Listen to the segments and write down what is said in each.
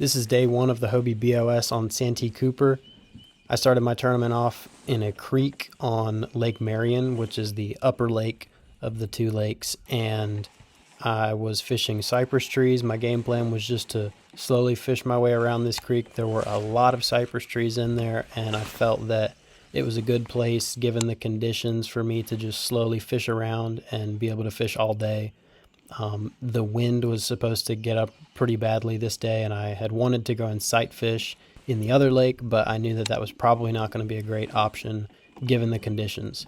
This is day one of the Hobie BOS on Santee Cooper. I started my tournament off in a creek on Lake Marion, which is the upper lake of the two lakes, and I was fishing cypress trees. My game plan was just to slowly fish my way around this creek. There were a lot of cypress trees in there, and I felt that it was a good place, given the conditions, for me to just slowly fish around and be able to fish all day. The wind was supposed to get up pretty badly this day, and I had wanted to go and sight fish in the other lake, but I knew that that was probably not going to be a great option given the conditions.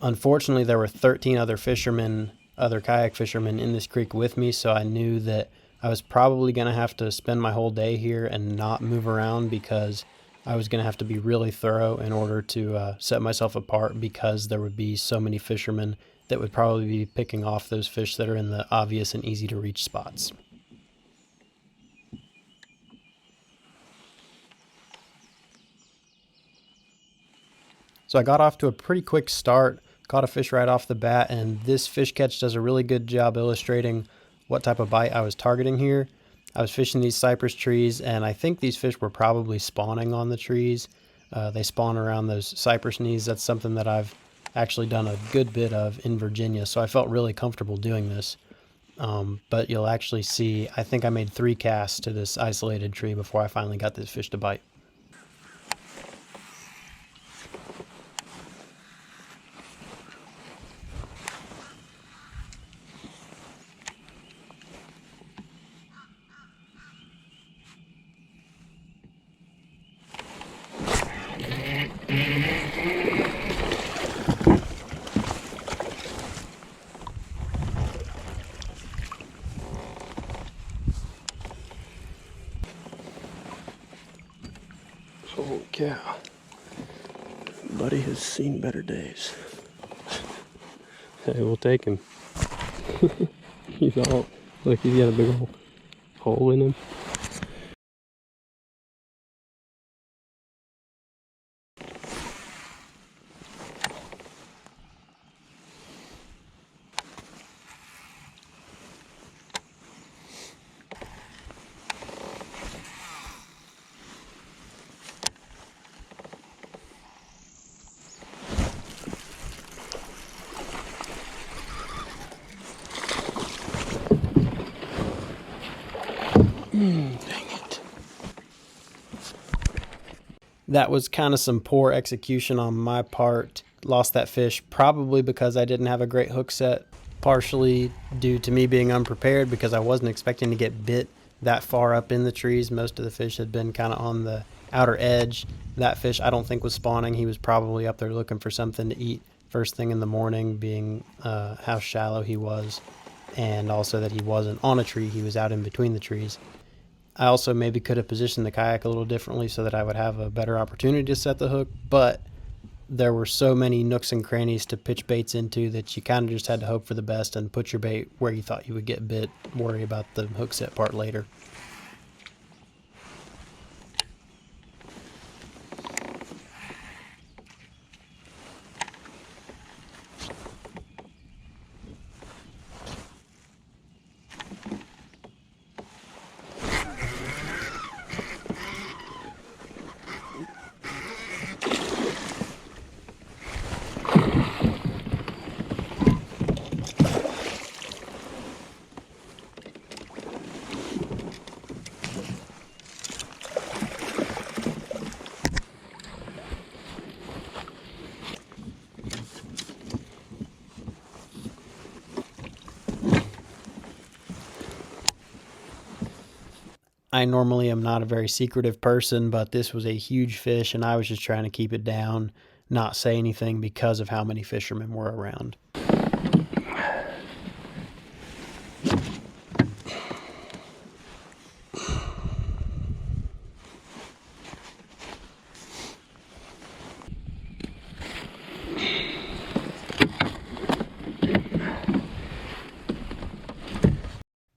Unfortunately, there were 13 other fishermen, other kayak fishermen in this creek with me, so I knew that I was probably going to have to spend my whole day here and not move around, because I was going to have to be really thorough in order to set myself apart, because there would be so many fishermen that would probably be picking off those fish that are in the obvious and easy to reach spots. So I got off to a pretty quick start, caught a fish right off the bat, and this fish catch does a really good job illustrating what type of bite I was targeting here. I was fishing these cypress trees, and I think these fish were probably spawning on the trees. They spawn around those cypress knees. That's something that I've actually done a good bit of in Virginia, so I felt really comfortable doing this. But you'll actually see, I think I made 3 casts to this isolated tree before I finally got this fish to bite. Holy cow. Buddy has seen better days. Hey, we'll take him. He's all, look, he's got a big old hole in him. Dang it. That was kind of some poor execution on my part. Lost that fish probably because I didn't have a great hook set, partially due to me being unprepared, because I wasn't expecting to get bit that far up in the trees. Most of the fish had been kind of on the outer edge. That fish I don't think was spawning. He was probably up there looking for something to eat first thing in the morning, being how shallow he was, and also that he wasn't on a tree. He was out in between the trees. I also maybe could have positioned the kayak a little differently so that I would have a better opportunity to set the hook, but there were so many nooks and crannies to pitch baits into that you kind of just had to hope for the best and put your bait where you thought you would get bit, worry about the hook set part later. I normally am not a very secretive person, but this was a huge fish, and I was just trying to keep it down, not say anything because of how many fishermen were around.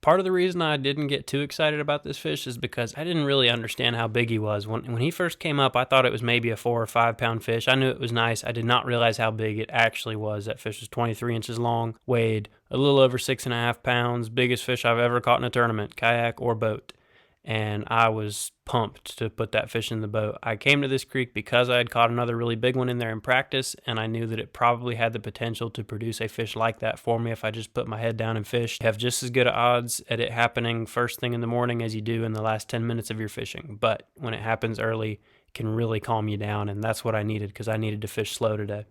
Part of the reason I didn't get too excited about this fish is because I didn't really understand how big he was. When he first came up, I thought it was maybe a 4 or 5 pound fish. I knew it was nice. I did not realize how big it actually was. That fish was 23 inches long, weighed a little over 6.5 pounds, biggest fish I've ever caught in a tournament, kayak or boat. and I was pumped to put that fish in the boat. I came to this creek because I had caught another really big one in there in practice, and I knew that it probably had the potential to produce a fish like that for me if I just put my head down and fished. You have just as good odds at it happening first thing in the morning as you do in the last 10 minutes of your fishing, but when it happens early, it can really calm you down, and that's what I needed because I needed to fish slow today.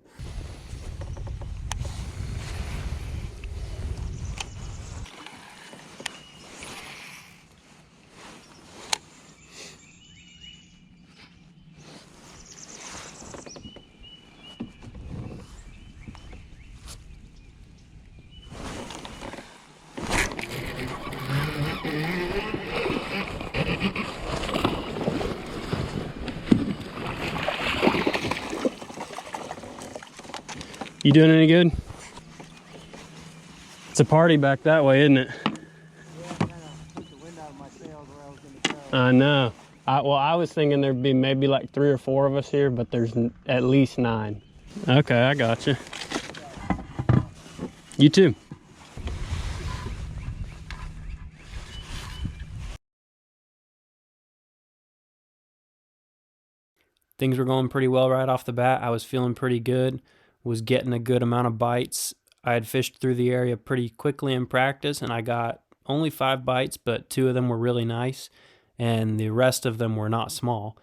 You doing any good? It's a party back that way, isn't it? Yeah, I kind of took the wind out of my sails where I was going to go. I know. Well, I was thinking there'd be maybe like 3 or 4 of us here, but there's at least 9. Okay, I got you. You too. Things were going pretty well right off the bat. I was feeling pretty good, was getting a good amount of bites. I had fished through the area pretty quickly in practice, and I got only 5 bites, but 2 of them were really nice, and the rest of them were not small.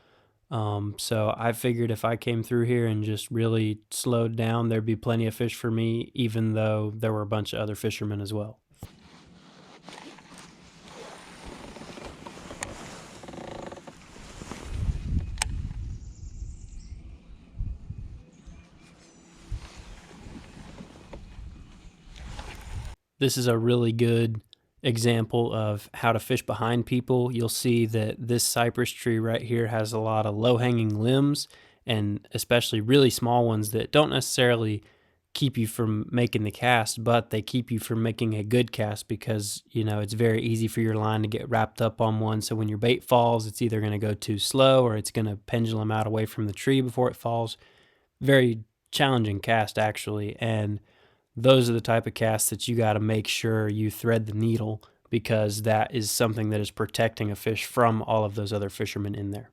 So I figured if I came through here and just really slowed down, there'd be plenty of fish for me, even though there were a bunch of other fishermen as well. This is a really good example of how to fish behind people. You'll see that this cypress tree right here has a lot of low-hanging limbs, and especially really small ones that don't necessarily keep you from making the cast, but they keep you from making a good cast because, it's very easy for your line to get wrapped up on one. So when your bait falls, it's either going to go too slow or it's going to pendulum out away from the tree before it falls. Very challenging cast, actually, and those are the type of casts that you got to make sure you thread the needle, because that is something that is protecting a fish from all of those other fishermen in there.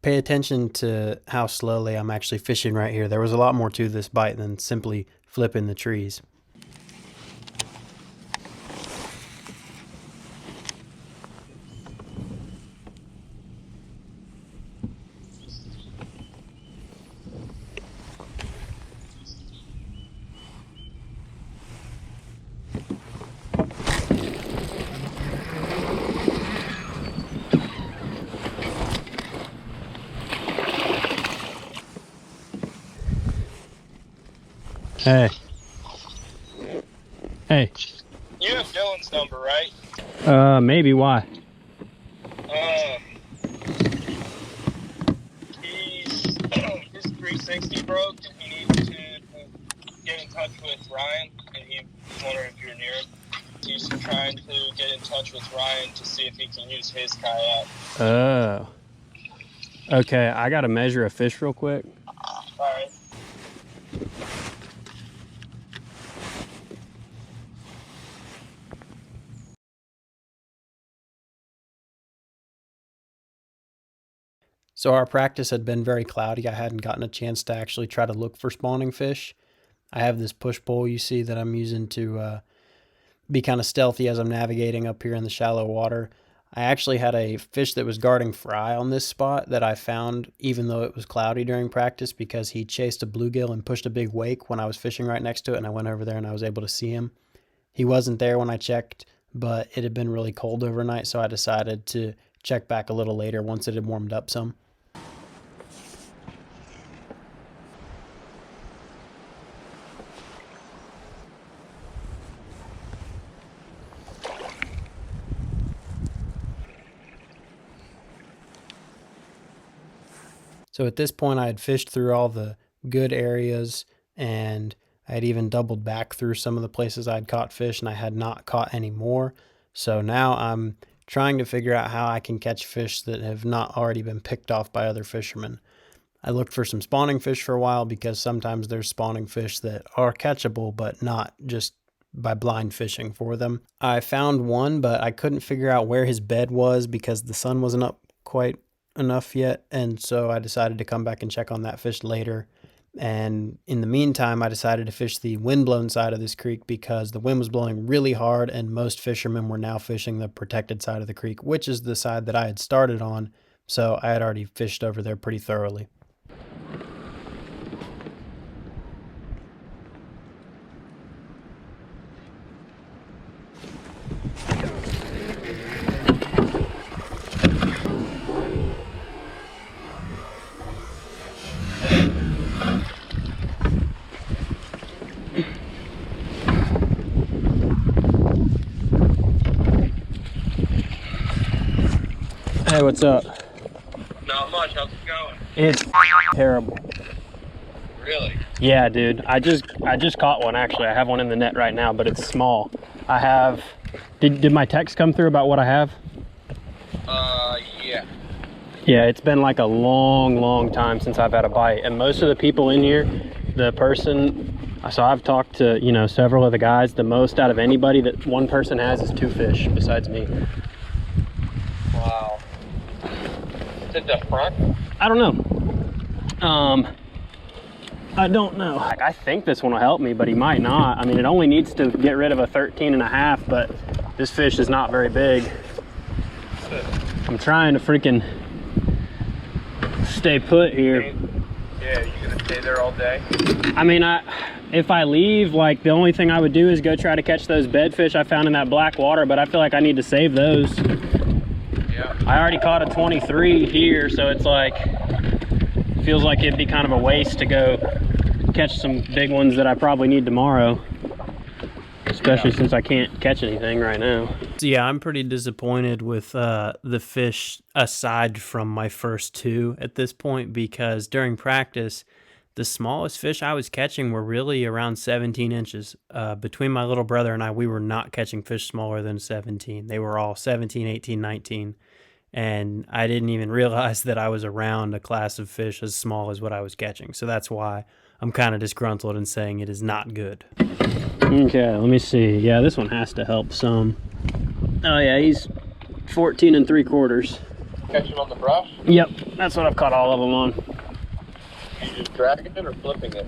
Pay attention to how slowly I'm actually fishing right here. There was a lot more to this bite than simply flipping the trees. Hey. Hey. You have Dylan's number, right? Maybe. Why? His 360 broke, and he needs to get in touch with Ryan, and he's wondering if you're near him. He's trying to get in touch with Ryan to see if he can use his kayak. Oh. Okay, I gotta measure a fish real quick. All right. So our practice had been very cloudy. I hadn't gotten a chance to actually try to look for spawning fish. I have this push pole you see that I'm using to be kind of stealthy as I'm navigating up here in the shallow water. I actually had a fish that was guarding fry on this spot that I found even though it was cloudy during practice, because he chased a bluegill and pushed a big wake when I was fishing right next to it, and I went over there and I was able to see him. He wasn't there when I checked but it had been really cold overnight, so I decided to check back a little later once it had warmed up some. So at this point, I had fished through all the good areas, and I had even doubled back through some of the places I'd caught fish, and I had not caught any more. So now I'm trying to figure out how I can catch fish that have not already been picked off by other fishermen. I looked for some spawning fish for a while because sometimes there's spawning fish that are catchable, but not just by blind fishing for them. I found one, but I couldn't figure out where his bed was because the sun wasn't up quite enough yet, and so I decided to come back and check on that fish later. And in the meantime, I decided to fish the wind-blown side of this creek because the wind was blowing really hard, and most fishermen were now fishing the protected side of the creek, which is the side that I had started on, so I had already fished over there pretty thoroughly. Hey, what's up? Not much. How's it going? It's terrible. Really? Yeah, dude. I just caught one actually. I have one in the net right now, but it's small. I have. Did my text come through about what I have? Yeah. Yeah, it's been like a long time since I've had a bite, and most of the people in here, the person. So I've talked to several of the guys. The most out of anybody that one person has is 2 fish besides me. Wow. Is it the front? I don't know. I don't know. Like, I think this one will help me, but he might not. I mean, it only needs to get rid of a 13.5, but this fish is not very big. I'm trying to freaking stay put here. Yeah, you gonna stay there all day? I mean, if I leave, like, the only thing I would do is go try to catch those bedfish I found in that black water, but I feel like I need to save those. Yeah. I already caught a 23 here, so it's like, feels like it'd be kind of a waste to go catch some big ones that I probably need tomorrow, especially since I can't catch anything right now. So yeah, I'm pretty disappointed with the fish aside from my first 2 at this point, because during practice, the smallest fish I was catching were really around 17 inches. Between my little brother and I, we were not catching fish smaller than 17. They were all 17, 18, 19. And I didn't even realize that I was around a class of fish as small as what I was catching. So that's why I'm kind of disgruntled and saying it is not good. Okay, let me see. Yeah, this one has to help some. Oh yeah, he's 14 3/4. Catch him on the brush? Yep, that's what I've caught all of them on. Are you just dragging it or flipping it?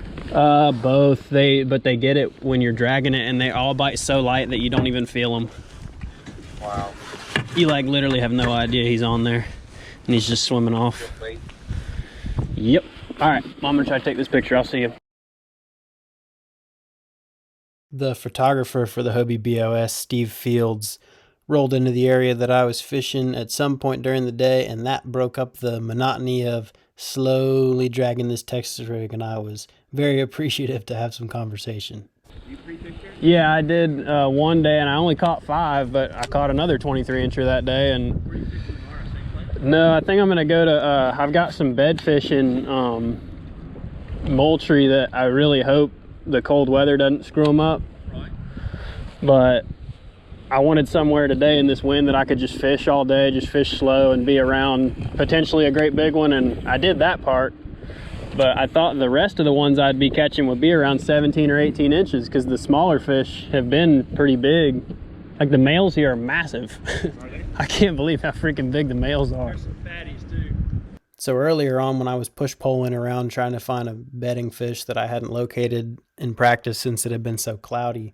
Both. But they get it when you're dragging it, and they all bite so light that you don't even feel them. Wow. You like literally have no idea he's on there, and he's just swimming off. Yep. All right, I'm gonna try to take this picture. I'll see you. The photographer for the Hobie BOS, Steve Fields, rolled into the area that I was fishing at some point during the day, and that broke up the monotony of slowly dragging this Texas rig, and I was very appreciative to have some conversation. Yeah, I did one day, and I only caught 5, but I caught another 23-incher that day. And no, I think I'm gonna go to. I've got some bedfish in Moultrie that I really hope the cold weather doesn't screw them up. Right. But I wanted somewhere today in this wind that I could just fish all day, just fish slow and be around potentially a great big one, and I did that part. But I thought the rest of the ones I'd be catching would be around 17 or 18 inches because the smaller fish have been pretty big. Like the males here are massive. Are they? I can't believe how freaking big the males are. There's some fatties too. So earlier on, when I was push-poling around trying to find a bedding fish that I hadn't located in practice since it had been so cloudy,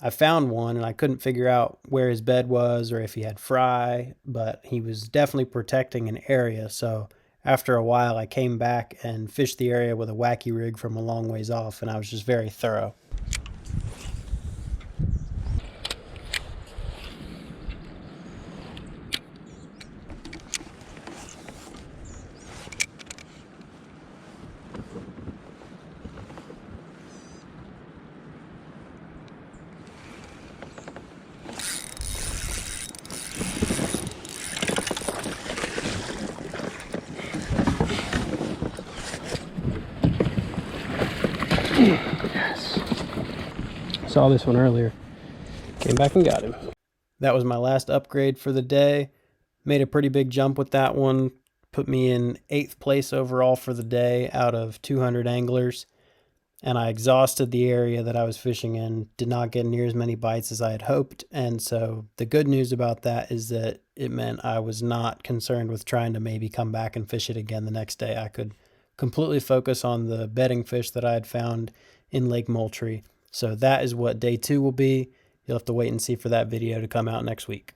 I found one, and I couldn't figure out where his bed was or if he had fry, but he was definitely protecting an area. So after a while, I came back and fished the area with a wacky rig from a long ways off, and I was just very thorough. Saw this one earlier. Came back and got him. That was my last upgrade for the day. Made a pretty big jump with that one. Put me in 8th place overall for the day out of 200 anglers. And I exhausted the area that I was fishing in. Did not get near as many bites as I had hoped. And so the good news about that is that it meant I was not concerned with trying to maybe come back and fish it again the next day. I could completely focus on the bedding fish that I had found in Lake Moultrie. So that is what day 2 will be. You'll have to wait and see for that video to come out next week.